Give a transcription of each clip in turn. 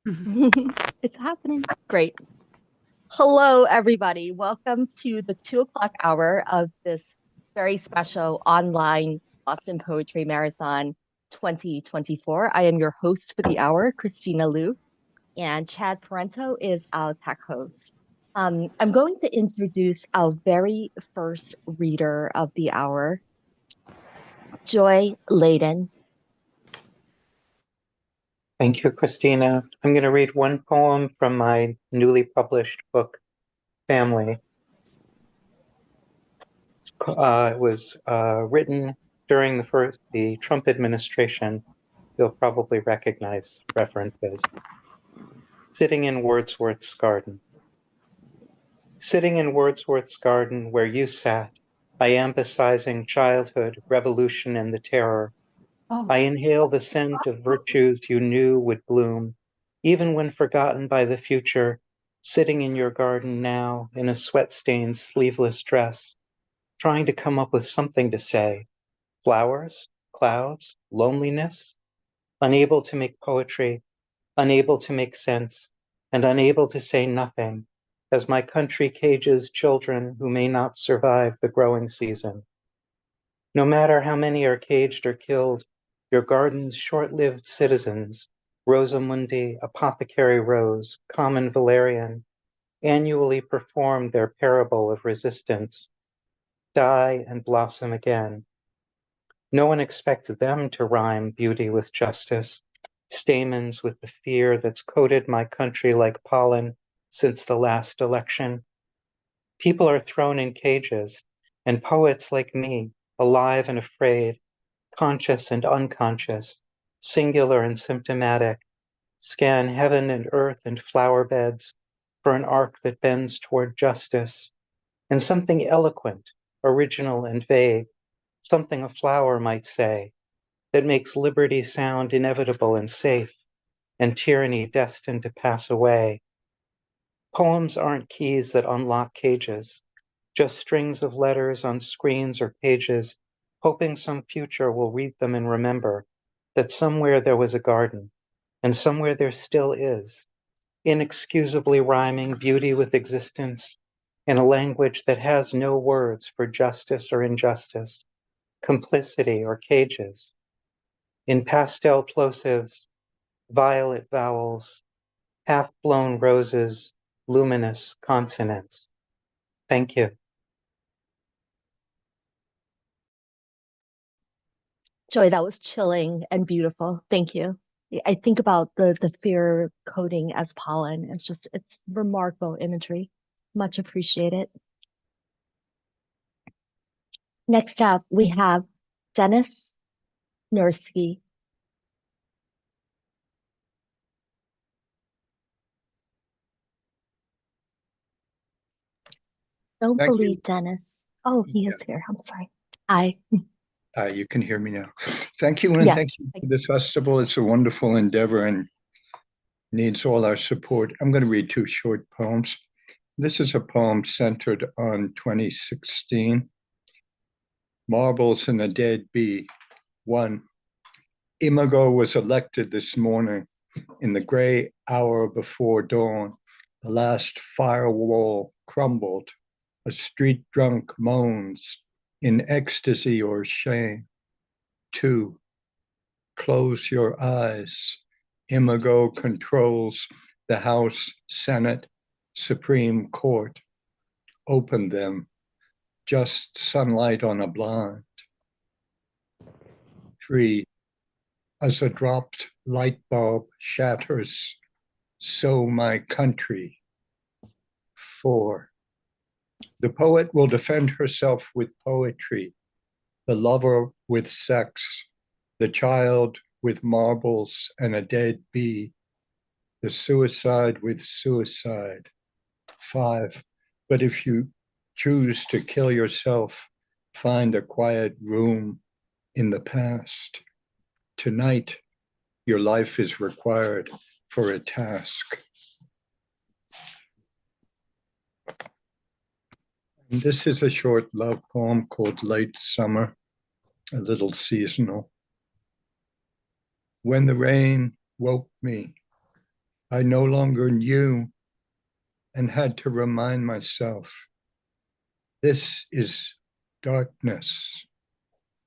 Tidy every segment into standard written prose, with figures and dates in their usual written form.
It's happening. Great. Hello, everybody. Welcome to the 2 o'clock hour of this very special online Boston Poetry Marathon 2024. I am your host for the hour, Christina Liu, and Chad Parento is our tech host. I'm going to introduce our very first reader of the hour, Joy Layden. Thank you, Christina. I'm going to read one poem from my newly published book, Family. It was written during the Trump administration. You'll probably recognize references. Sitting in Wordsworth's garden. Sitting in Wordsworth's garden where you sat, iambicizing childhood, revolution, and the terror, I inhale the scent of virtues you knew would bloom, even when forgotten by the future, sitting in your garden now in a sweat-stained sleeveless dress, trying to come up with something to say. Flowers, clouds, loneliness, unable to make poetry, unable to make sense, and unable to say nothing, as my country cages children who may not survive the growing season. No matter how many are caged or killed, your garden's short-lived citizens, Rosamundi, Apothecary Rose, Common Valerian, annually perform their parable of resistance, die and blossom again. No one expects them to rhyme beauty with justice, stamens with the fear that's coated my country like pollen since the last election. People are thrown in cages, and poets like me, alive and afraid, conscious and unconscious, singular and symptomatic, scan heaven and earth and flower beds for an arc that bends toward justice, and something eloquent, original and vague, something a flower might say, that makes liberty sound inevitable and safe, and tyranny destined to pass away. Poems aren't keys that unlock cages, just strings of letters on screens or pages, hoping some future will read them and remember that somewhere there was a garden, and somewhere there still is, inexcusably rhyming beauty with existence in a language that has no words for justice or injustice, complicity or cages, in pastel plosives, violet vowels, half-blown roses, luminous consonants. Thank you. Joy, that was chilling and beautiful. Thank you. I think about the fear coating as pollen. It's remarkable imagery. Much appreciated. Next up, we have Dennis Nursky. Don't Thank believe you. Dennis. Oh, he is here. I'm sorry. Hi. You can hear me now. Thank you, and thank Yes. you for the festival. It's a wonderful endeavor and needs all our support. I'm going to read two short poems. This is a poem centered on 2016. Marbles and a Dead Bee. 1. Imago was elected this morning in the gray hour before dawn. The last firewall crumbled. A street drunk moans in ecstasy or shame. 2. Close your eyes. Imago controls the House, Senate, Supreme Court. Open them. Just sunlight on a blind. 3. As a dropped light bulb shatters, so my country. 4. The poet will defend herself with poetry, the lover with sex, the child with marbles and a dead bee, the suicide with suicide. 5. But if you choose to kill yourself, find a quiet room in the past. Tonight, your life is required for a task. And this is a short love poem called Late Summer, a little seasonal. When the rain woke me, I no longer knew and had to remind myself, this is darkness.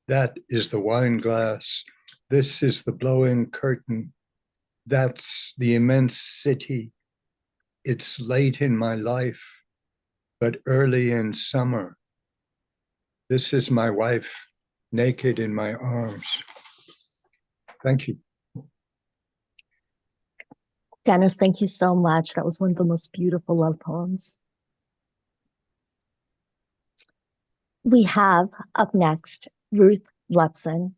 That is the wine glass. This is the blowing curtain. That's the immense city. It's late in my life, but early in summer. This is my wife, naked in my arms. Thank you. Dennis, thank you so much. That was one of the most beautiful love poems. We have up next Ruth Lepson.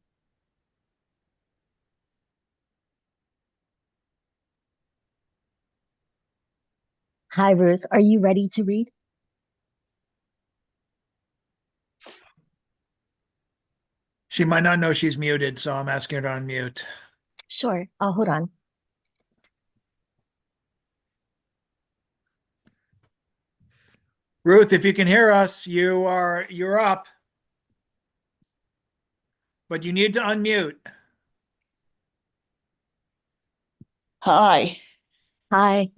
Hi, Ruth. Are you ready to read? She might not know she's muted, so I'm asking her to unmute. Sure. Oh, hold on. Ruth, if you can hear us, you're up. But you need to unmute. Hi. Hi.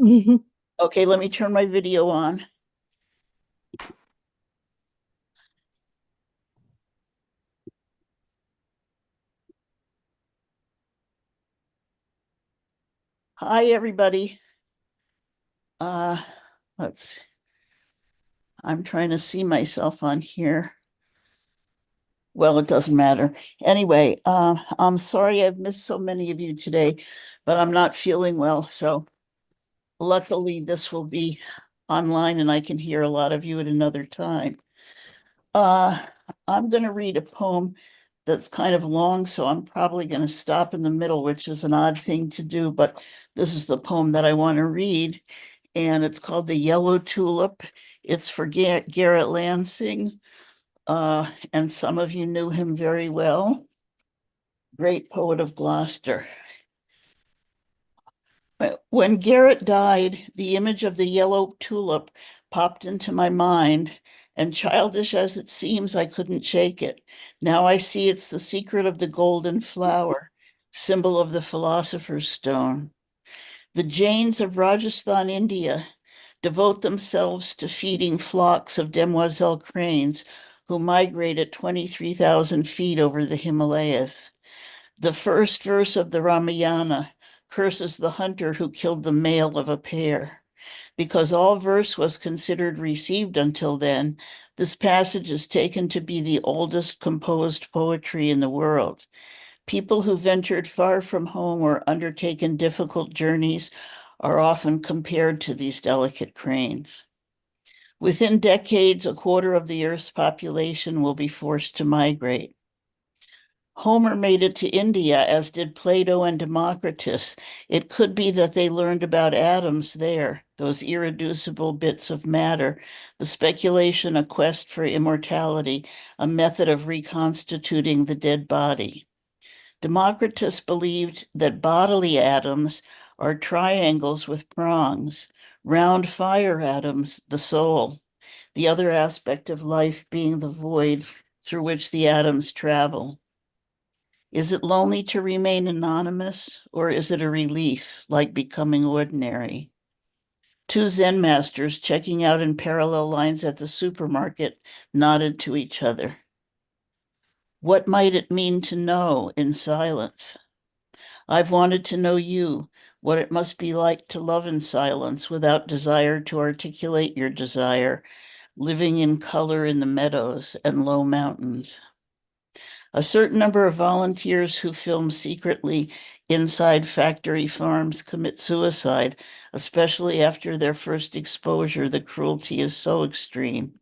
Okay, let me turn my video on. Hi, everybody. I'm trying to see myself on here. Well, it doesn't matter. Anyway, I'm sorry I've missed so many of you today, but I'm not feeling well. So luckily this will be online and I can hear a lot of you at another time. I'm going to read a poem that's kind of long, so I'm probably going to stop in the middle, which is an odd thing to do, but this is the poem that I want to read, and it's called The Yellow Tulip. It's for Garrett Lansing, and some of you knew him very well. Great poet of Gloucester. When Garrett died, the image of the yellow tulip popped into my mind, and childish as it seems, I couldn't shake it. Now I see it's the secret of the golden flower, symbol of the philosopher's stone. The Jains of Rajasthan, India, devote themselves to feeding flocks of demoiselle cranes who migrate at 23,000 feet over the Himalayas. The first verse of the Ramayana curses the hunter who killed the male of a pair. Because all verse was considered received until then, this passage is taken to be the oldest composed poetry in the world. People who ventured far from home or undertaken difficult journeys are often compared to these delicate cranes. Within decades, a quarter of the Earth's population will be forced to migrate. Homer made it to India, as did Plato and Democritus. It could be that they learned about atoms there, those irreducible bits of matter, the speculation, a quest for immortality, a method of reconstituting the dead body. Democritus believed that bodily atoms are triangles with prongs, round fire atoms, the soul, the other aspect of life being the void through which the atoms travel. Is it lonely to remain anonymous, or is it a relief, like becoming ordinary? Two Zen masters checking out in parallel lines at the supermarket nodded to each other. What might it mean to know in silence? I've wanted to know you, what it must be like to love in silence without desire to articulate your desire, living in color in the meadows and low mountains. A certain number of volunteers who film secretly inside factory farms commit suicide, especially after their first exposure. The cruelty is so extreme.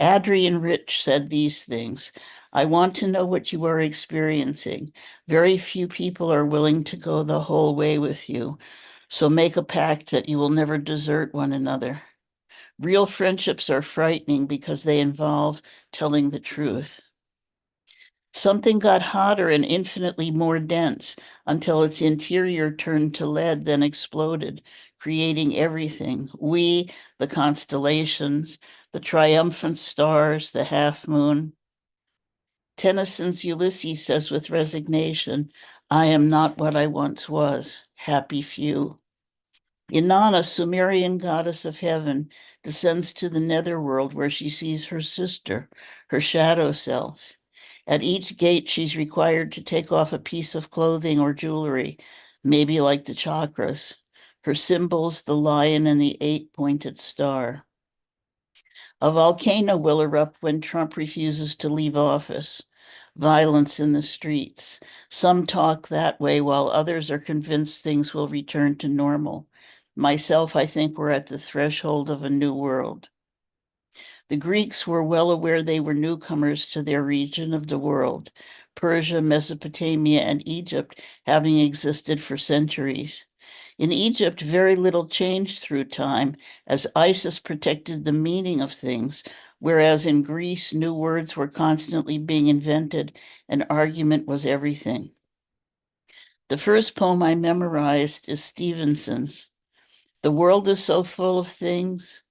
Adrienne Rich said these things. I want to know what you are experiencing. Very few people are willing to go the whole way with you. So make a pact that you will never desert one another. Real friendships are frightening because they involve telling the truth. Something got hotter and infinitely more dense until its interior turned to lead, then exploded, creating everything. We, the constellations, the triumphant stars, the half moon. Tennyson's Ulysses says with resignation, I am not what I once was, happy few. Inanna, Sumerian goddess of heaven, descends to the netherworld where she sees her sister, her shadow self. At each gate, she's required to take off a piece of clothing or jewelry, maybe like the chakras. Her symbols, the lion and the 8-pointed star. A volcano will erupt when Trump refuses to leave office. Violence in the streets. Some talk that way while others are convinced things will return to normal. Myself, I think we're at the threshold of a new world. The Greeks were well aware they were newcomers to their region of the world, Persia, Mesopotamia, and Egypt having existed for centuries. In Egypt, very little changed through time, as Isis protected the meaning of things, whereas in Greece, new words were constantly being invented and argument was everything. The first poem I memorized is Stevenson's. The world is so full of things,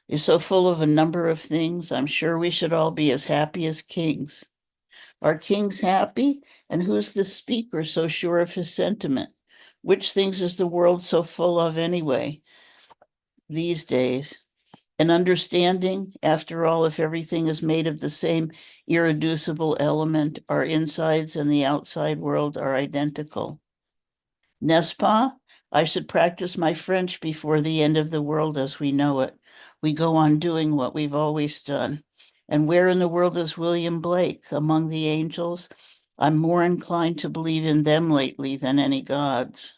is so full of a number of things. I'm sure we should all be as happy as kings. Are kings happy? And who's the speaker so sure of his sentiment? Which things is the world so full of anyway these days? An understanding, after all, if everything is made of the same irreducible element, our insides and the outside world are identical. N'est-ce pas? I should practice my French before the end of the world as we know it. We go on doing what we've always done. And where in the world is William Blake? Among the angels? I'm more inclined to believe in them lately than any gods.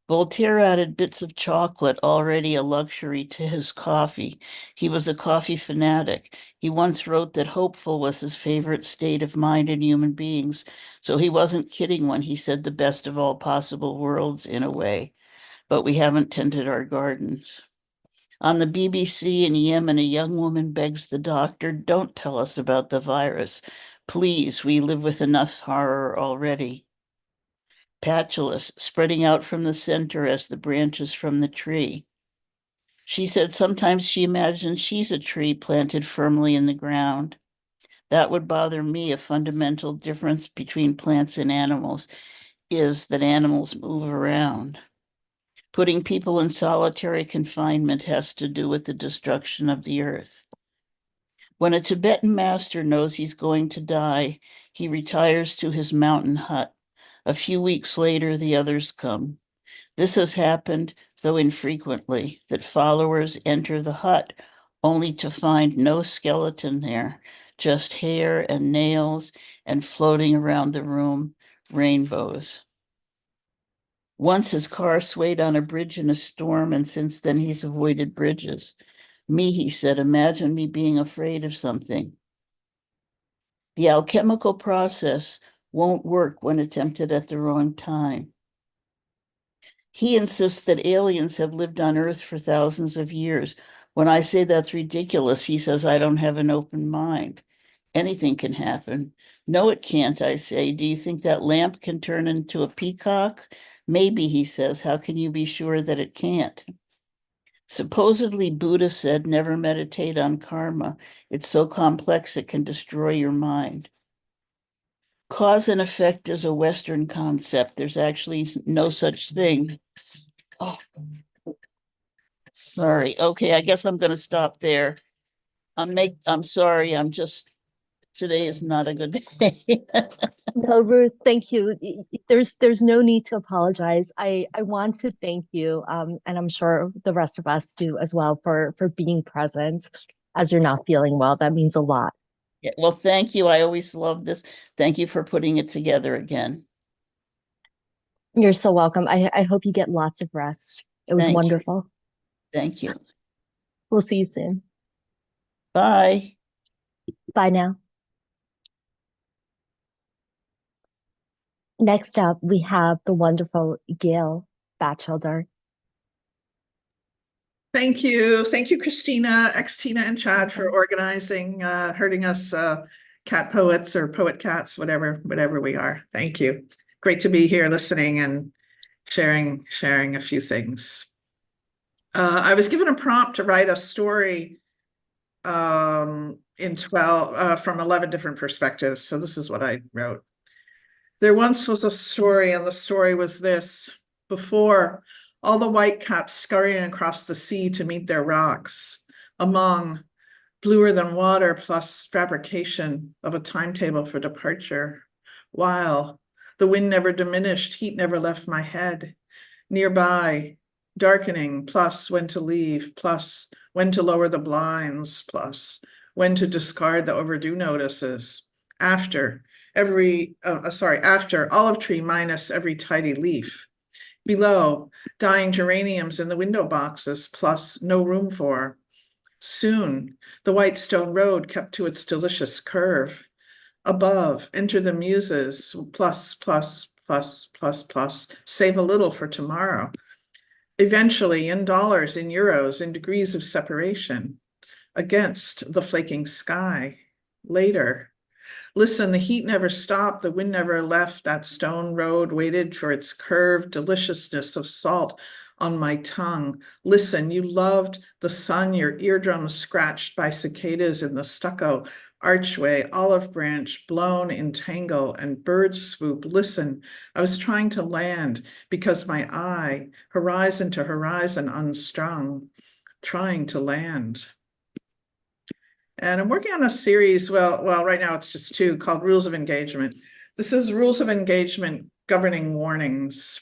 Voltaire added bits of chocolate, already a luxury, to his coffee. He was a coffee fanatic. He once wrote that hopeful was his favorite state of mind in human beings, so he wasn't kidding when he said the best of all possible worlds in a way. But we haven't tended our gardens. On the BBC in Yemen, a young woman begs the doctor, don't tell us about the virus. Please, we live with enough horror already. Patulous, spreading out from the center as the branches from the tree. She said sometimes she imagines she's a tree planted firmly in the ground. That would bother me. A fundamental difference between plants and animals is that animals move around. Putting people in solitary confinement has to do with the destruction of the earth. When a Tibetan master knows he's going to die, he retires to his mountain hut. A few weeks later, the others come. This has happened, though infrequently, that followers enter the hut only to find no skeleton there, just hair and nails, and floating around the room, rainbows. Once his car swayed on a bridge in a storm, and since then he's avoided bridges. Me, he said, imagine me being afraid of something. The alchemical process won't work when attempted at the wrong time. He insists that aliens have lived on Earth for thousands of years. When I say that's ridiculous, he says I don't have an open mind. Anything can happen. No, it can't, I say. Do you think that lamp can turn into a peacock? Maybe, he says. How can you be sure that it can't? Supposedly, Buddha said, never meditate on karma. It's so complex it can destroy your mind. Cause and effect is a Western concept. There's actually no such thing. Oh, sorry. Okay, I guess I'm going to stop there. I'm sorry. Today is not a good day. No, Ruth, thank you. There's no need to apologize. I want to thank you, and I'm sure the rest of us do as well for being present as you're not feeling well. That means a lot. Yeah, well, thank you. I always love this. Thank you for putting it together again. You're so welcome. I hope you get lots of rest. It was Thank you. wonderful. Thank you. We'll see you soon. Bye. Bye now. Next up, we have the wonderful Gail Batchelder. Thank you. Thank you, Christina, Xtina, and Chad for organizing, herding us cat poets or poet cats, whatever we are. Thank you. Great to be here listening and sharing a few things. I was given a prompt to write a story in 12 from 11 different perspectives. So this is what I wrote. There once was a story, and the story was this: before, All the whitecaps scurrying across the sea to meet their rocks, among bluer than water plus fabrication of a timetable for departure, while the wind never diminished, heat never left my head. Nearby, darkening, plus when to leave, plus when to lower the blinds, plus when to discard the overdue notices. After after olive tree minus every tidy leaf. Below, dying geraniums in the window boxes, plus no room for. Soon, the white stone road kept to its delicious curve. Above, enter the muses, plus, plus, plus, plus, plus, save a little for tomorrow. Eventually, in dollars, in euros, in degrees of separation, against the flaking sky. Later, listen, the heat never stopped, the wind never left, that stone road waited for its curved deliciousness of salt on my tongue. Listen, you loved the sun, your eardrums scratched by cicadas in the stucco archway, olive branch blown in tangle and bird swoop. Listen, I was trying to land because my eye, horizon to horizon unstrung, trying to land. And I'm working on a series, well, right now it's just 2, called Rules of Engagement. This is Rules of Engagement Governing Warnings.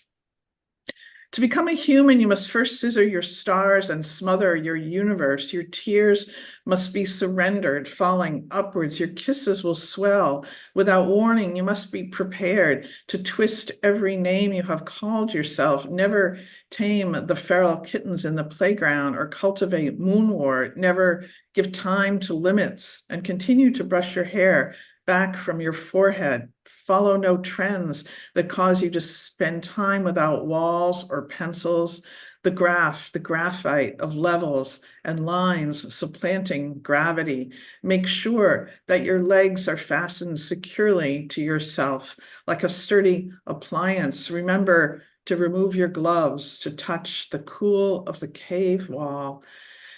To become a human, you must first scissor your stars and smother your universe. Your tears must be surrendered, falling upwards. Your kisses will swell. Without warning, you must be prepared to twist every name you have called yourself. Never tame the feral kittens in the playground or cultivate moonwort. Never give time to limits and continue to brush your hair back from your forehead. Follow no trends that cause you to spend time without walls or pencils. The graphite of levels and lines supplanting gravity. Make sure that your legs are fastened securely to yourself like a sturdy appliance. Remember to remove your gloves to touch the cool of the cave wall.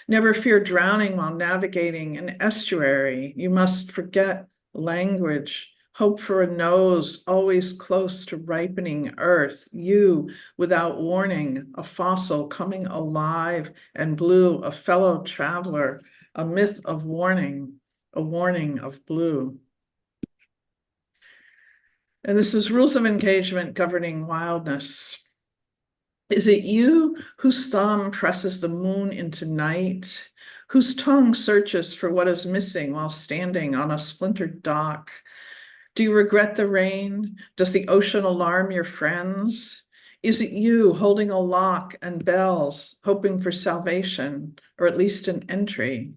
Never fear drowning while navigating an estuary. You must forget language. Hope for a nose always close to ripening earth. You, without warning, a fossil coming alive and blue, a fellow traveler, a myth of warning, a warning of blue. And this is Rules of Engagement Governing Wildness. Is it you whose thumb presses the moon into night, whose tongue searches for what is missing while standing on a splintered dock? Do you regret the rain? Does the ocean alarm your friends? Is it you holding a lock and bells, hoping for salvation, or at least an entry?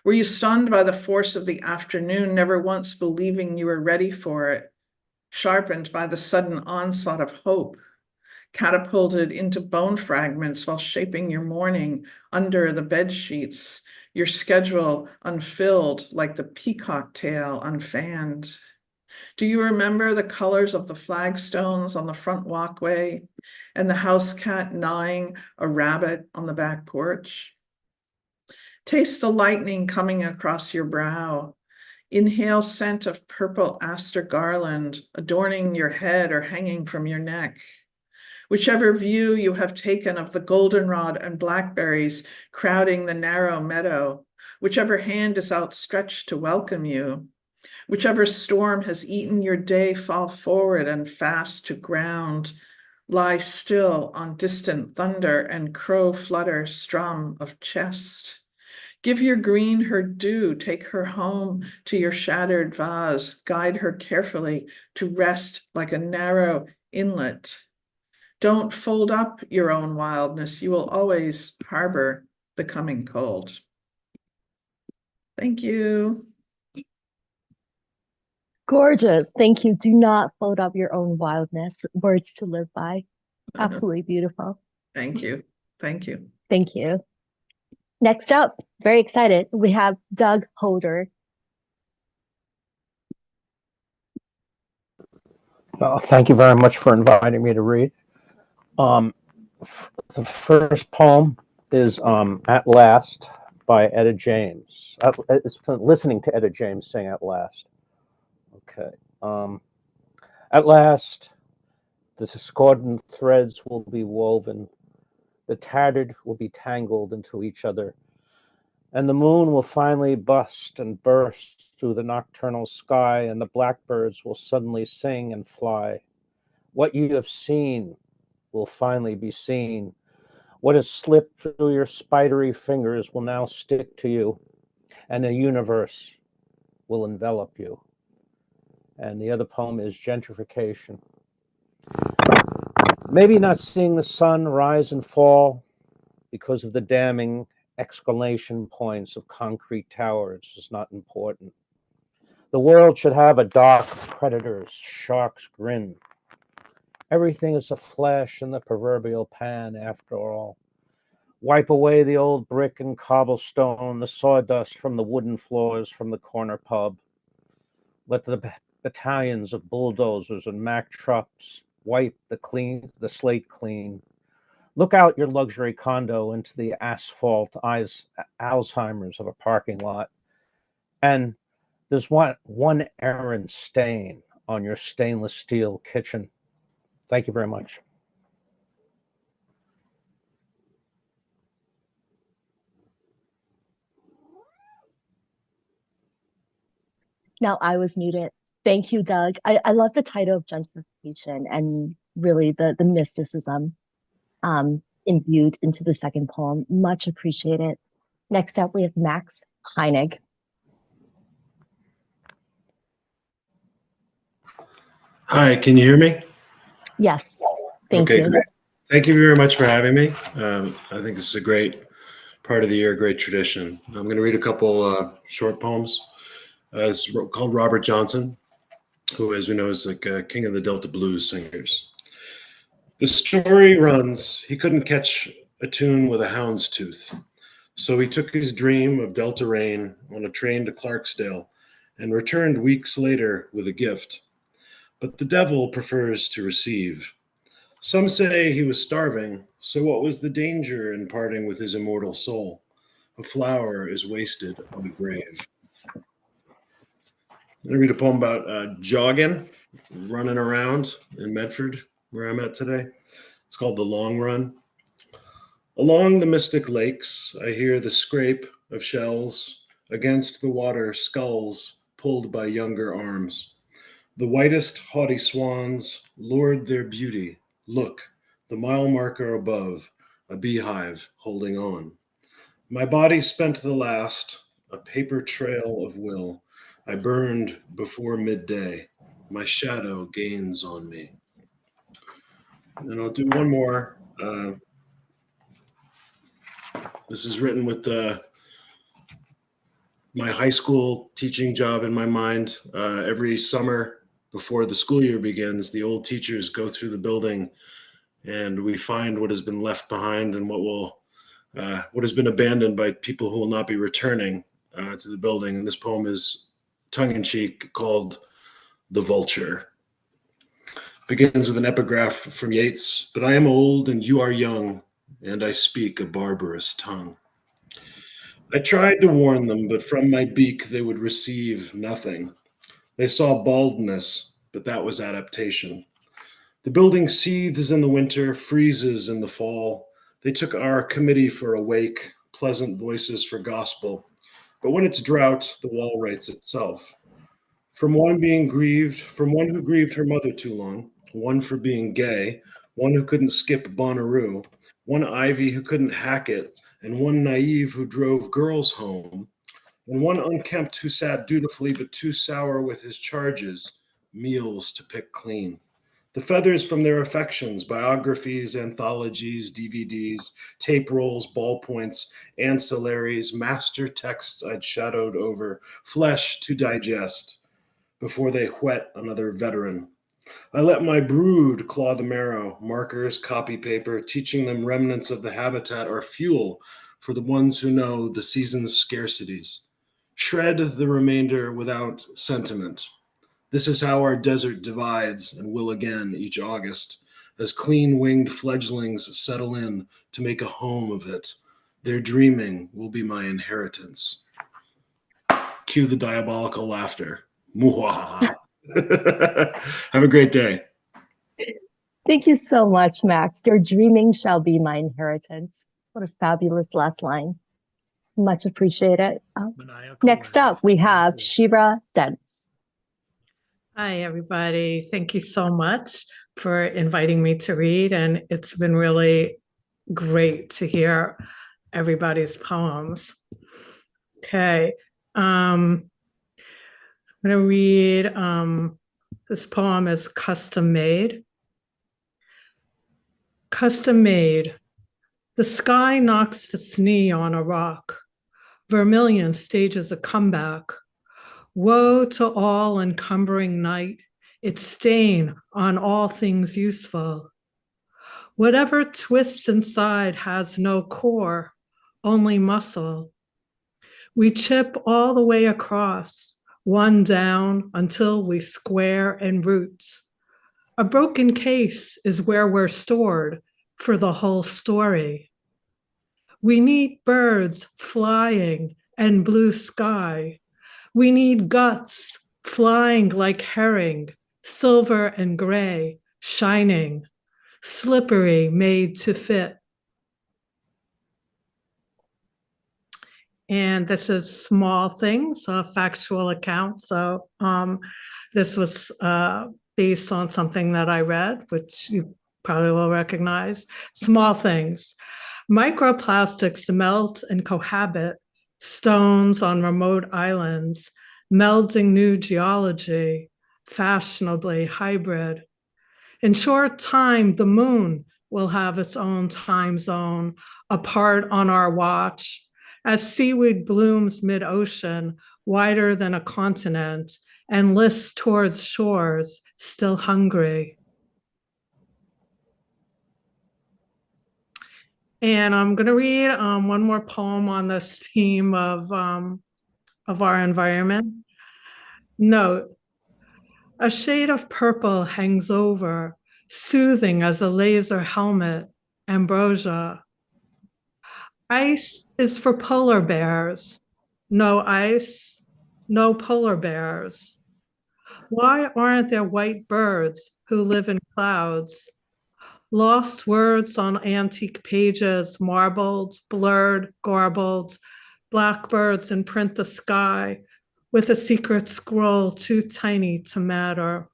Were you stunned by the force of the afternoon, never once believing you were ready for it, sharpened by the sudden onslaught of hope, catapulted into bone fragments while shaping your morning under the bed sheets, your schedule unfilled like the peacock tail unfanned? Do you remember the colors of the flagstones on the front walkway and the house cat gnawing a rabbit on the back porch? Taste the lightning coming across your brow. Inhale scent of purple aster garland adorning your head or hanging from your neck. Whichever view you have taken of the goldenrod and blackberries crowding the narrow meadow, whichever hand is outstretched to welcome you, whichever storm has eaten your day, fall forward and fast to ground, lie still on distant thunder and crow flutter strum of chest. Give your green her due, take her home to your shattered vase, guide her carefully to rest like a narrow inlet. Don't fold up your own wildness. You will always harbor the coming cold. Thank you. Gorgeous. Thank you. Do not fold up your own wildness. Words to live by. Absolutely beautiful. Thank you. Thank you. Thank you. Next up, very excited, we have Doug Holder. Well, thank you very much for inviting me to read. The first poem is At Last by Etta James. It's listening to Etta James sing At Last. Okay. At last, The discordant threads will be woven. The tattered will be tangled into each other. And the moon will finally bust and burst through the nocturnal sky, and the blackbirds will suddenly sing and fly. What you have seen will finally be seen. What has slipped through your spidery fingers will now stick to you, and the universe will envelop you. And the other poem is Gentrification. Maybe not seeing the sun rise and fall because of the damning exclamation points of concrete towers is not important. The world should have a dark predator's shark's grin. Everything is a flash in the proverbial pan after all. Wipe away the old brick and cobblestone, the sawdust from the wooden floors from the corner pub. Let the battalions of bulldozers and Mack trucks wipe the slate clean. Look out your luxury condo into the asphalt Alzheimer's of a parking lot. And there's one errant stain on your stainless steel kitchen. Thank you very much. Now I was muted. Thank you, Doug. I love the title of Gentrification and really the mysticism imbued into the second poem. Much appreciated. Next up, we have Max Heinig. Hi, can you hear me? Yes, thank you. Great. Thank you very much for having me. I think this is a great part of the year, great tradition. I'm going to read a couple short poems. It's called Robert Johnson, who, as we know, is like king of the Delta blues singers. The story runs, he couldn't catch a tune with a hound's tooth. So he took his dream of Delta rain on a train to Clarksdale and returned weeks later with a gift. But the devil prefers to receive. Some say he was starving, so what was the danger in parting with his immortal soul? A flower is wasted on a grave. I'm going to read a poem about jogging, running around in Medford, where I'm at today. It's called The Long Run. Along the mystic lakes, I hear the scrape of shells against the water, skulls pulled by younger arms. The whitest haughty swans lured their beauty. Look, the mile marker above, a beehive holding on. My body spent the last, a paper trail of will. I burned before midday. My shadow gains on me. And I'll do one more. This is written with my high school teaching job in my mind. Every summer before the school year begins, the old teachers go through the building and we find what has been left behind and what has been abandoned by people who will not be returning to the building. And this poem is tongue-in-cheek, called The Vulture. Begins with an epigraph from Yeats. But I am old and you are young, and I speak a barbarous tongue. I tried to warn them, but from my beak they would receive nothing. They saw baldness, but that was adaptation. The building seethes in the winter, freezes in the fall. They took our committee for a wake, pleasant voices for gospel. But when it's drought, the wall writes itself. From one being grieved, from one who grieved her mother too long, one for being gay, one who couldn't skip Bonnaroo, one Ivy who couldn't hack it, and one naive who drove girls home, and one unkempt who sat dutifully but too sour with his charges, meals to pick clean. The feathers from their affections, biographies, anthologies, DVDs, tape rolls, ballpoints, ancillaries, master texts I'd shadowed over, flesh to digest before they whet another veteran. I let my brood claw the marrow, markers, copy paper, teaching them remnants of the habitat are fuel for the ones who know the season's scarcities. Shred the remainder without sentiment. This is how our desert divides and will again each August, as clean-winged fledglings settle in to make a home of it. Their dreaming will be my inheritance. Cue the diabolical laughter. Have a great day. Thank you so much, Max. Your dreaming shall be my inheritance. What a fabulous last line. Much appreciated. Maniacal Next and up, we have maniacal. Shira Dents. Hi, everybody. Thank you so much for inviting me to read. And it's been really great to hear everybody's poems. Okay. I'm going to read, this poem is Custom Made. Custom made. The sky knocks its knee on a rock. Vermilion stages a comeback. Woe to all encumbering night, its stain on all things useful. Whatever twists inside has no core, only muscle. We chip all the way across, one down until we square and root. A broken case is where we're stored for the whole story. We need birds flying and blue sky. We need guts flying like herring, silver and gray, shining, slippery, made to fit. And this is Small Things, a factual account. So this was based on something that I read, which you probably will recognize. Small Things. Microplastics melt and cohabit, stones on remote islands, melding new geology, fashionably hybrid. In short time, the moon will have its own time zone, apart on our watch, as seaweed blooms mid-ocean, wider than a continent, and lists towards shores, still hungry. And I'm going to read one more poem on this theme of our environment. Note, a shade of purple hangs over, soothing as a laser helmet, ambrosia. Ice is for polar bears. No ice, no polar bears. Why aren't there white birds who live in clouds? Lost words on antique pages, marbled, blurred, garbled, blackbirds in print the sky with a secret scroll too tiny to matter.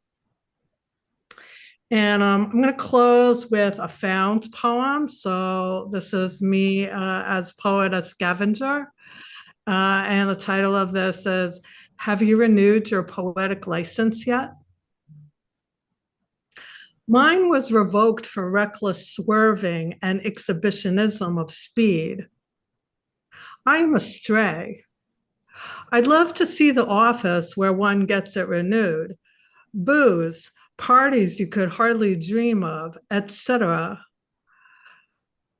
And I'm going to close with a found poem. So this is me as poet, a scavenger. And the title of this is, Have You Renewed Your Poetic License Yet? Mine was revoked for reckless swerving and exhibitionism of speed. I'm astray. I'd love to see the office where one gets it renewed. Booze, parties you could hardly dream of, etc.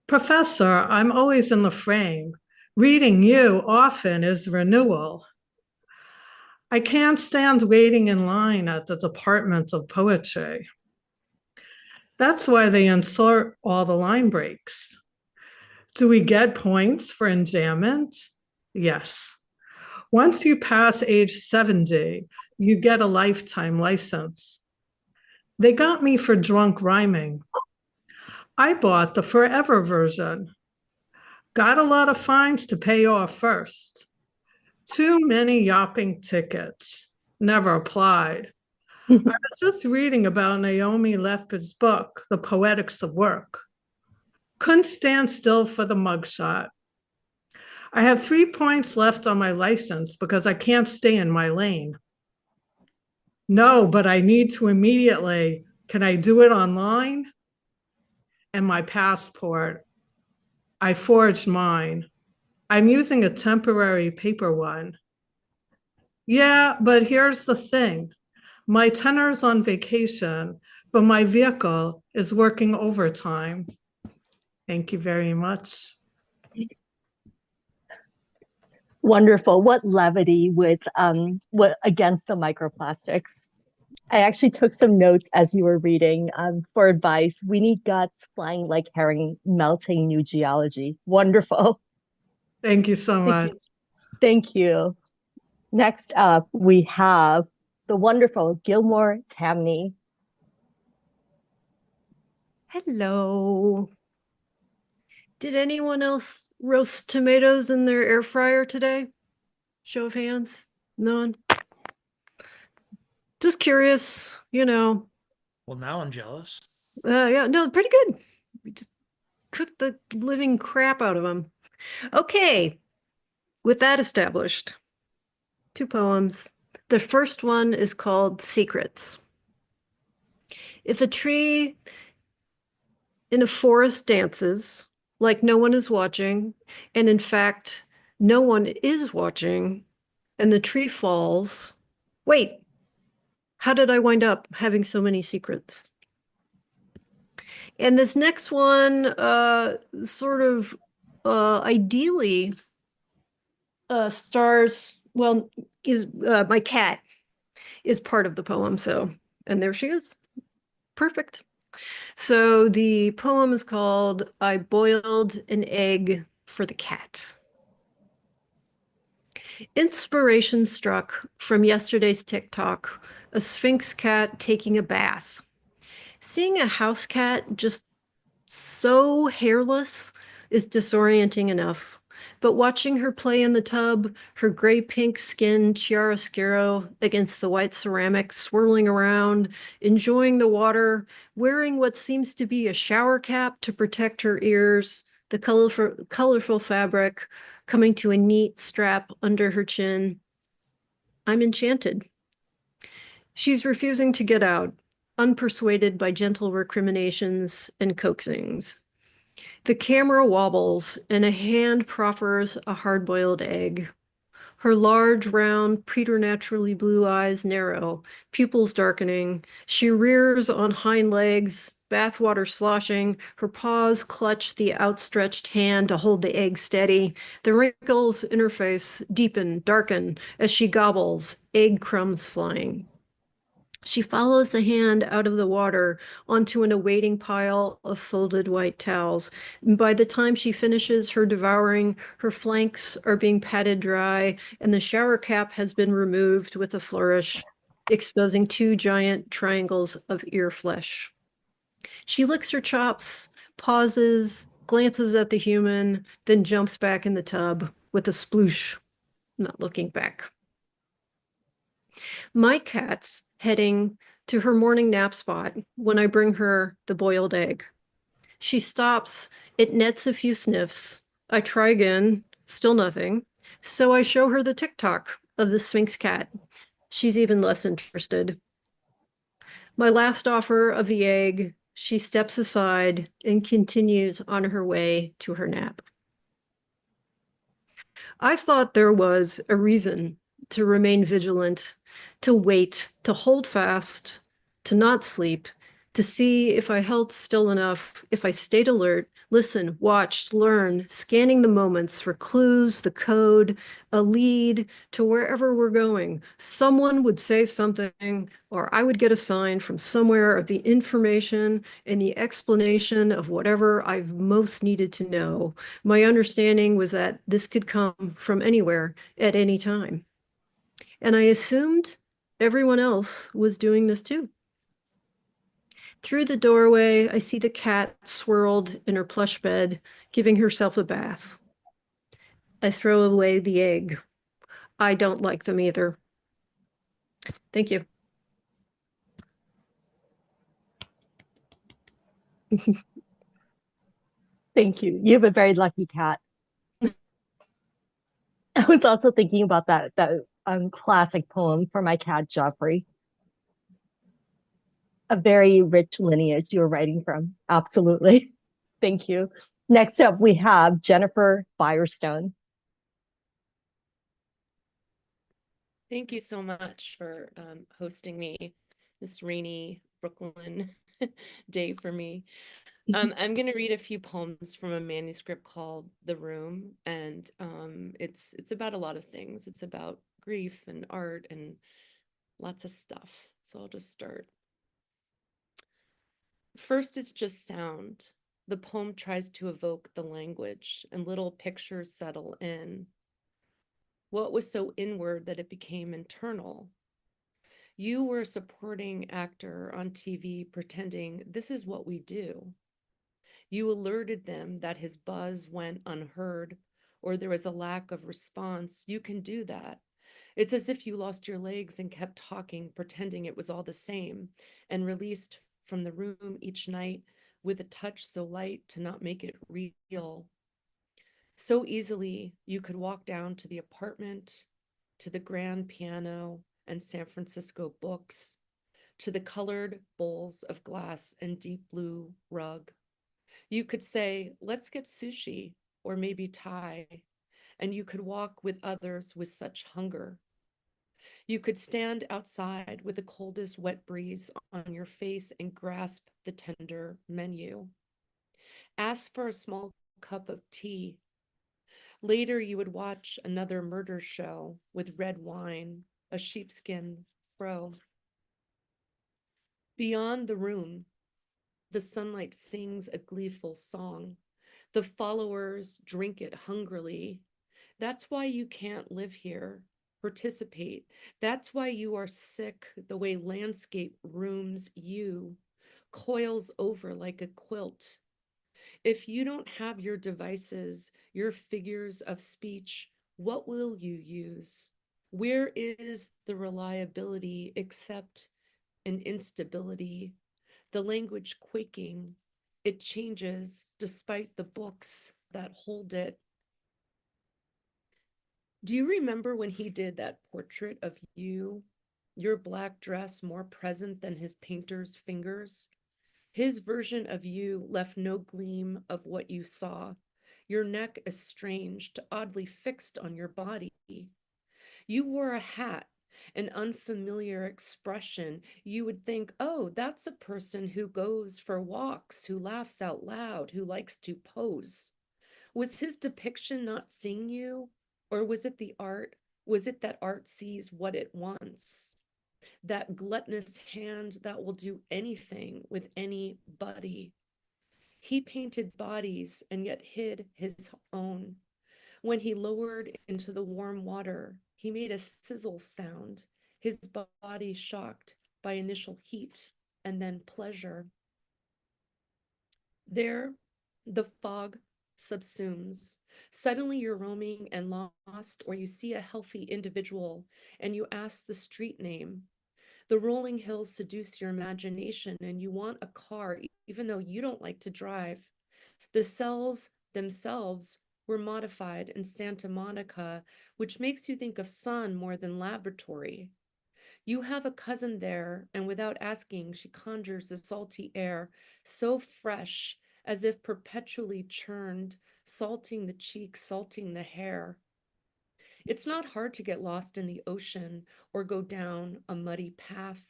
Professor, I'm always in the frame. Reading you often is renewal. I can't stand waiting in line at the Department of Poetry. That's why they insert all the line breaks. Do we get points for enjambment? Yes. Once you pass age 70, you get a lifetime license. They got me for drunk rhyming. I bought the forever version. Got a lot of fines to pay off first. Too many yapping tickets. Never applied. I was just reading about Naomi Lefbit's book, The Poetics of Work. Couldn't stand still for the mugshot. I have 3 points left on my license because I can't stay in my lane. No, but I need to immediately. Can I do it online? And my passport. I forged mine. I'm using a temporary paper one. Yeah, but here's the thing. My tenor's on vacation, but my vehicle is working overtime. Thank you very much. Wonderful. What levity with what against the microplastics. I actually took some notes as you were reading for advice. We need guts flying like herring, melting new geology. Wonderful. Thank you so much. Thank you. Next up, we have the wonderful Gilmore Tamney. Hello. Did anyone else roast tomatoes in their air fryer today? Show of hands. None. Just curious, Well, now I'm jealous. Yeah, no, pretty good. We just cooked the living crap out of them. Okay. With that established, 2 poems. The first one is called Secrets. If a tree in a forest dances like no one is watching, and in fact, no one is watching, and the tree falls. Wait, how did I wind up having so many secrets? And this next one, sort of ideally stars, well, is my cat is part of the poem. So, and there she is. Perfect. So the poem is called I Boiled an Egg for the Cat. Inspiration struck from yesterday's TikTok, a Sphinx cat taking a bath. Seeing a house cat just so hairless is disorienting enough. But watching her play in the tub, her gray-pink skin chiaroscuro against the white ceramic, swirling around, enjoying the water, wearing what seems to be a shower cap to protect her ears, the colorful fabric coming to a neat strap under her chin. I'm enchanted. She's refusing to get out, unpersuaded by gentle recriminations and coaxings. The camera wobbles and a hand proffers a hard-boiled egg. Her large, round, preternaturally blue eyes narrow, pupils darkening. She rears on hind legs, bathwater sloshing. Her paws clutch the outstretched hand to hold the egg steady. The wrinkles in her face deepen, darken as she gobbles, egg crumbs flying. She follows the hand out of the water onto an awaiting pile of folded white towels. And by the time she finishes her devouring, her flanks are being patted dry, and the shower cap has been removed with a flourish, exposing 2 giant triangles of ear flesh. She licks her chops, pauses, glances at the human, then jumps back in the tub with a sploosh, not looking back. My cat's heading to her morning nap spot when I bring her the boiled egg. She stops, it nets a few sniffs. I try again, still nothing. So I show her the TikTok of the Sphinx cat. She's even less interested. My last offer of the egg, she steps aside and continues on her way to her nap. I thought there was a reason to remain vigilant, to wait, to hold fast, to not sleep, to see if I held still enough, if I stayed alert, listened, watched, learned, scanning the moments for clues, the code, a lead to wherever we're going. Someone would say something, or I would get a sign from somewhere of the information and the explanation of whatever I've most needed to know. My understanding was that this could come from anywhere at any time. And I assumed everyone else was doing this too. Through the doorway, I see the cat swirled in her plush bed, giving herself a bath. I throw away the egg. I don't like them either. Thank you. Thank you. You have a very lucky cat. I was also thinking about that classic poem for my cat Joffrey. A very rich lineage you were writing from. Absolutely. Thank you. Next up, we have Jennifer Firestone. Thank you so much for hosting me this rainy Brooklyn day for me. I'm going to read a few poems from a manuscript called The Room, and it's about a lot of things. It's about grief and art and lots of stuff. So I'll just start. First, it's just sound. The poem tries to evoke the language, and little pictures settle in. What was so inward that it became internal? You were a supporting actor on TV pretending this is what we do. You alerted them that his buzz went unheard or there was a lack of response. You can do that. It's as if you lost your legs and kept talking, pretending it was all the same, and released from the room each night with a touch so light to not make it real. So easily you could walk down to the apartment, to the grand piano and San Francisco books, to the colored bowls of glass and deep blue rug. You could say, let's get sushi or maybe Thai, and you could walk with others with such hunger. You could stand outside with the coldest wet breeze on your face and grasp the tender menu. Ask for a small cup of tea. Later, you would watch another murder show with red wine, a sheepskin fro. Beyond the room, the sunlight sings a gleeful song. The followers drink it hungrily. That's why you can't live here. Participate. That's why you are sick, the way landscape rooms you, coils over like a quilt. If you don't have your devices, your figures of speech, what will you use? Where is the reliability except an instability? The language quaking, it changes despite the books that hold it. Do you remember when he did that portrait of you, your black dress more present than his painter's fingers? His version of you left no gleam of what you saw, your neck estranged, oddly fixed on your body. You wore a hat, an unfamiliar expression. You would think, oh, that's a person who goes for walks, who laughs out loud, who likes to pose. Was his depiction not seeing you? Or was it the art? Was it that art sees what it wants? That gluttonous hand that will do anything with anybody. He painted bodies and yet hid his own. When he lowered into the warm water, he made a sizzle sound, his body shocked by initial heat and then pleasure. There, the fog subsumes. Suddenly you're roaming and lost, or you see a healthy individual and you ask the street name. The rolling hills seduce your imagination and you want a car even though you don't like to drive. The cells themselves were modified in Santa Monica, which makes you think of sun more than laboratory. You have a cousin there, and without asking, she conjures the salty air, so fresh, as if perpetually churned, salting the cheeks, salting the hair. It's not hard to get lost in the ocean or go down a muddy path.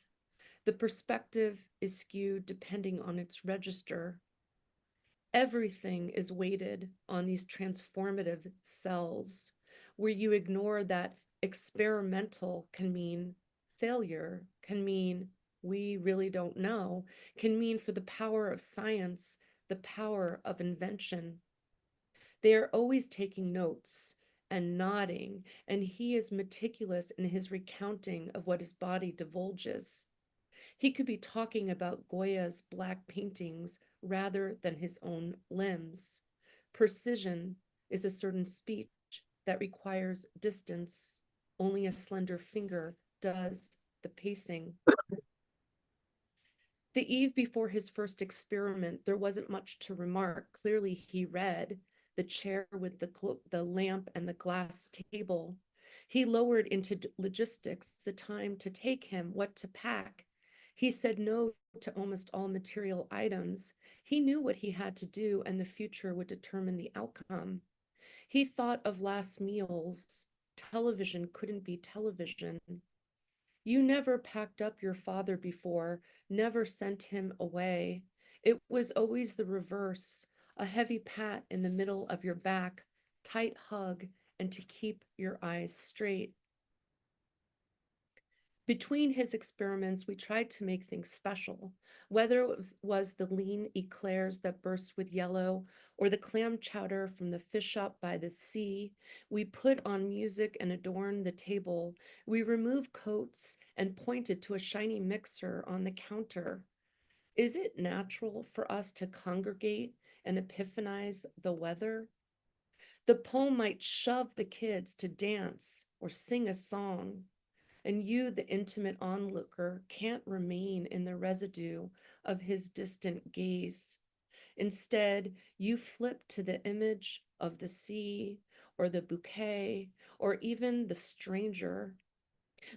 The perspective is skewed depending on its register. Everything is weighted on these transformative cells, where you ignore that experimental can mean failure, can mean we really don't know, can mean for the power of science, the power of invention. They are always taking notes and nodding, and he is meticulous in his recounting of what his body divulges. He could be talking about Goya's black paintings rather than his own limbs. Precision is a certain speech that requires distance. Only a slender finger does the pacing. The eve before his first experiment, there wasn't much to remark. Clearly, he read the chair with the lamp and the glass table. He lowered into logistics the time to take him, what to pack. He said no to almost all material items. He knew what he had to do, and the future would determine the outcome. He thought of last meals. Television couldn't be television. You never packed up your father before, never sent him away. It was always the reverse, a heavy pat in the middle of your back, tight hug, and to keep your eyes straight. Between his experiments, we tried to make things special, whether it was the lean eclairs that burst with yellow or the clam chowder from the fish shop by the sea. We put on music and adorned the table. We removed coats and pointed to a shiny mixer on the counter. Is it natural for us to congregate and epiphanize the weather? The poem might shove the kids to dance or sing a song, and you, the intimate onlooker, can't remain in the residue of his distant gaze. Instead, you flip to the image of the sea or the bouquet or even the stranger.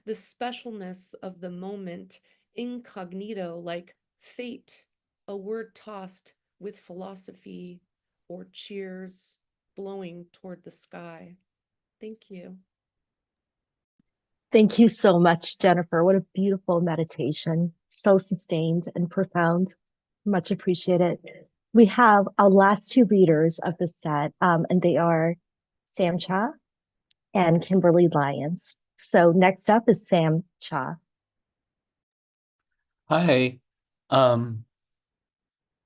The specialness of the moment, incognito, like fate, a word tossed with philosophy, or cheers blowing toward the sky. Thank you. Thank you so much, Jennifer. What a beautiful meditation. So sustained and profound. Much appreciated. We have our last two readers of the set, and they are Sam Cha and Kimberly Lyons. So next up is Sam Cha. Hi.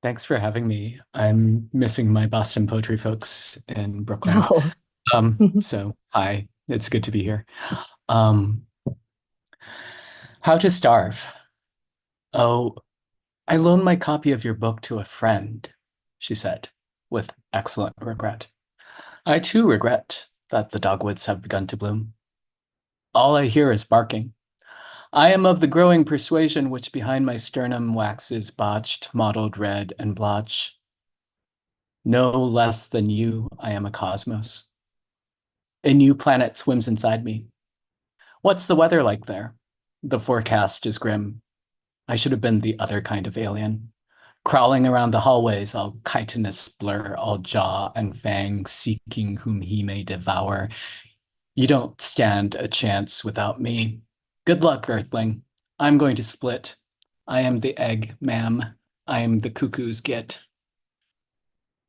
Thanks for having me. I'm missing my Boston Poetry folks in Brooklyn. Oh. So hi, it's good to be here. How to Starve. Oh, I loaned my copy of your book to a friend, she said, with excellent regret. I too regret that the dogwoods have begun to bloom. All I hear is barking. I am of the growing persuasion which behind my sternum waxes botched, mottled red, and blotch. No less than you, I am a cosmos. A new planet swims inside me. What's the weather like there? The forecast is grim. I should have been the other kind of alien. Crawling around the hallways, all chitinous blur, all jaw and fang, seeking whom he may devour. You don't stand a chance without me. Good luck, Earthling. I'm going to split. I am the egg, ma'am. I am the cuckoo's git.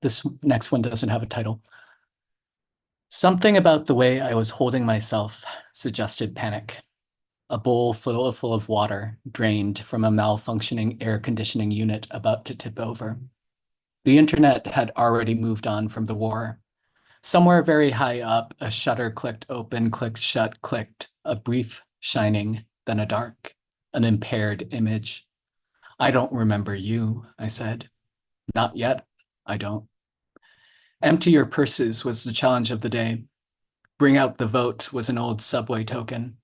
This next one doesn't have a title. Something about the way I was holding myself suggested panic. A bowl full of water drained from a malfunctioning air conditioning unit about to tip over. The internet had already moved on from the war. Somewhere very high up, a shutter clicked open, clicked shut, clicked, a brief shining, then a dark, an impaired image. I don't remember you, I said. Not yet, I don't. Empty your purses was the challenge of the day. Bring out the vote was an old subway token.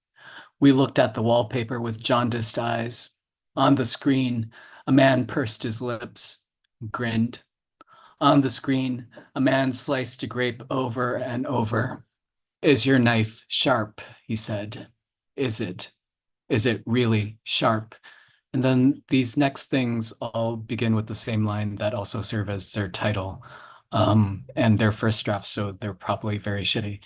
We looked at the wallpaper with jaundiced eyes. On the screen, a man pursed his lips, grinned. On the screen, a man sliced a grape over and over. Is your knife sharp? He said. Is it? Is it really sharp? And then these next things all begin with the same line that also serve as their title and their first draft, so they're probably very shitty.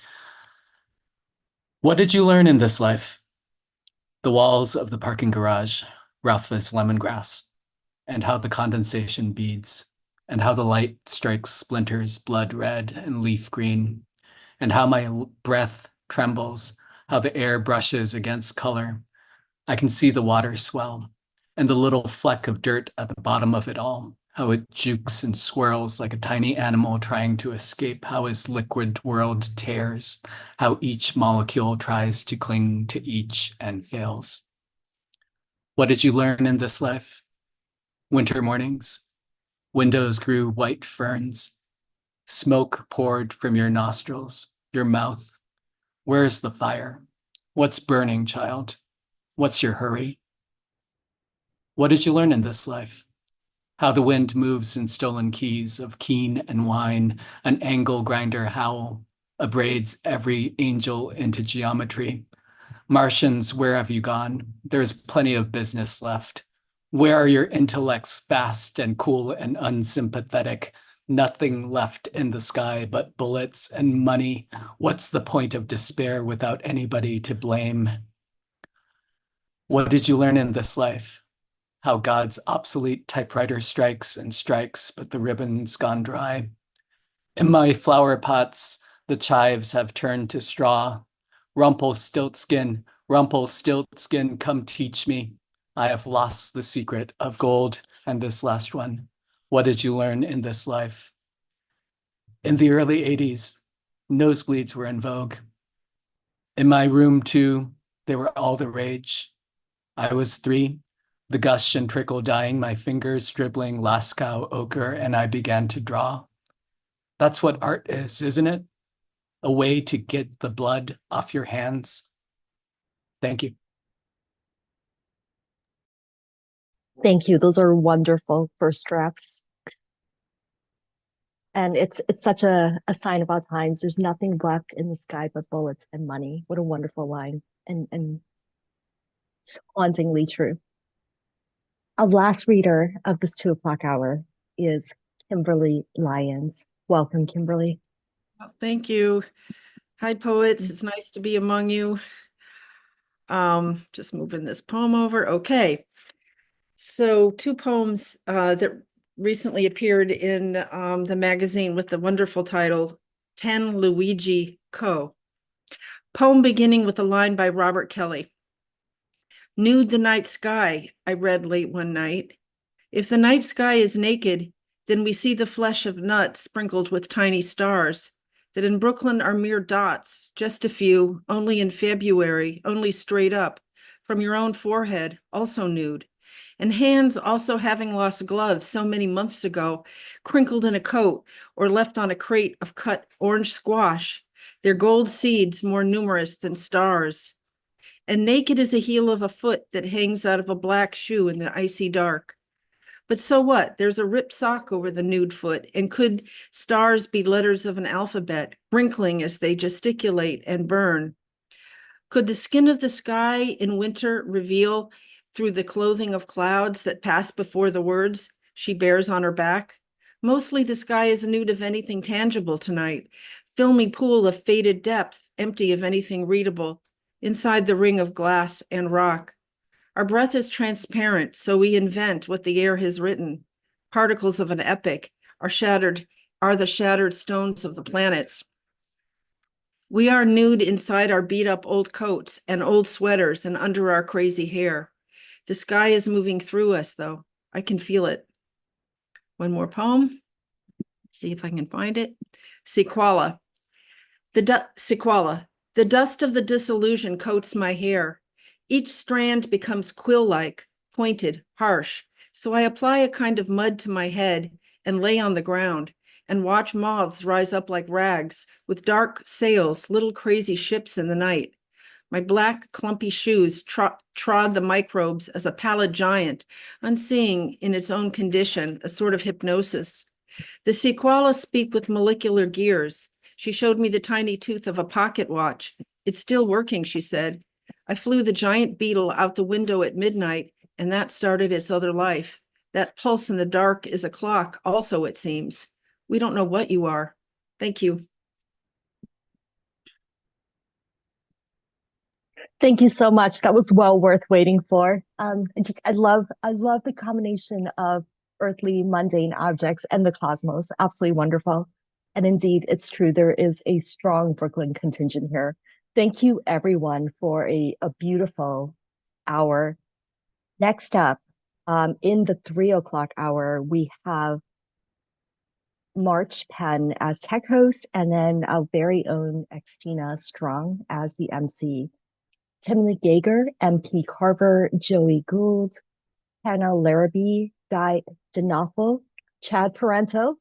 What did you learn in this life? The walls of the parking garage, roughless lemongrass, and how the condensation beads, and how the light strikes splinters blood red and leaf green, and how my breath trembles, how the air brushes against color. I can see the water swell, and the little fleck of dirt at the bottom of it all, how it jukes and swirls like a tiny animal trying to escape, how his liquid world tears, how each molecule tries to cling to each and fails. What did you learn in this life? Winter mornings. Windows grew white ferns. Smoke poured from your nostrils, your mouth. Where's the fire? What's burning, child? What's your hurry? What did you learn in this life? How the wind moves in stolen keys of keen and wine, an angle grinder howl, abrades every angel into geometry. Martians, where have you gone? There's plenty of business left. Where are your intellects, fast and cool and unsympathetic? Nothing left in the sky but bullets and money. What's the point of despair without anybody to blame? What did you learn in this life? How God's obsolete typewriter strikes and strikes, but the ribbon's gone dry. In my flower pots, the chives have turned to straw. Rumpelstiltskin, Rumpelstiltskin, come teach me. I have lost the secret of gold. And this last one, what did you learn in this life? In the early 80s, nosebleeds were in vogue. In my room, too, they were all the rage. I was 3, the gush and trickle dyeing my fingers, dribbling Lascaux ochre, and I began to draw. That's what art is, isn't it? A way to get the blood off your hands. Thank you. Thank you. Those are wonderful first drafts. And it's such a sign of our times. There's nothing left in the sky but bullets and money. What a wonderful line, and hauntingly true. Our last reader of this 2 o'clock hour is Kimberly Lyons. Welcome, Kimberly. Thank you. Hi, poets. It's nice to be among you. Just moving this poem over. Okay. So 2 poems that recently appeared in the magazine with the wonderful title, 10 Luigi Co. Poem beginning with a line by Robert Kelly. Nude the night sky, I read late one night. If the night sky is naked, then we see the flesh of nuts sprinkled with tiny stars, that in Brooklyn are mere dots, just a few, only in February, only straight up, from your own forehead, also nude. And hands also having lost gloves so many months ago, crinkled in a coat or left on a crate of cut orange squash, their gold seeds more numerous than stars. And naked is a heel of a foot that hangs out of a black shoe in the icy dark. But so what? There's a ripped sock over the nude foot, and could stars be letters of an alphabet, wrinkling as they gesticulate and burn? Could the skin of the sky in winter reveal through the clothing of clouds that pass before the words she bears on her back? Mostly the sky is nude of anything tangible tonight, filmy pool of faded depth, empty of anything readable, inside the ring of glass and rock. Our breath is transparent, so we invent what the air has written. Particles of an epic are the shattered stones of the planets. We are nude inside our beat up old coats and old sweaters and under our crazy hair. The sky is moving through us, though. I can feel it. One more poem. See if I can find it. Sequala. Sequala. The dust of the disillusion coats my hair. Each strand becomes quill-like, pointed, harsh. So I apply a kind of mud to my head and lay on the ground and watch moths rise up like rags with dark sails, little crazy ships in the night. My black, clumpy shoes trod the microbes as a pallid giant, unseeing in its own condition, a sort of hypnosis. The sequala speak with molecular gears. She showed me the tiny tooth of a pocket watch. It's still working, she said. I flew the giant beetle out the window at midnight, and that started its other life. That pulse in the dark is a clock, also, it seems. We don't know what you are. Thank you. Thank you so much. That was well worth waiting for. I love the combination of earthly, mundane objects and the cosmos. Absolutely wonderful. And indeed, it's true. There is a strong Brooklyn contingent here. Thank you, everyone, for a beautiful hour. Next up, in the 3 o'clock hour, we have March Penn as tech host, and then our very own Xtina Strong as the MC. Timothy Gager, MP Carver, Joey Gould, Hannah Larrabee, Guy Denoffel, Chad Parento,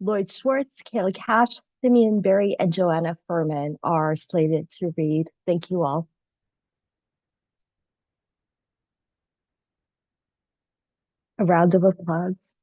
Lloyd Schwartz, Kayla Cash, Simeon Berry, and Joanna Furman are slated to read. Thank you all. A round of applause.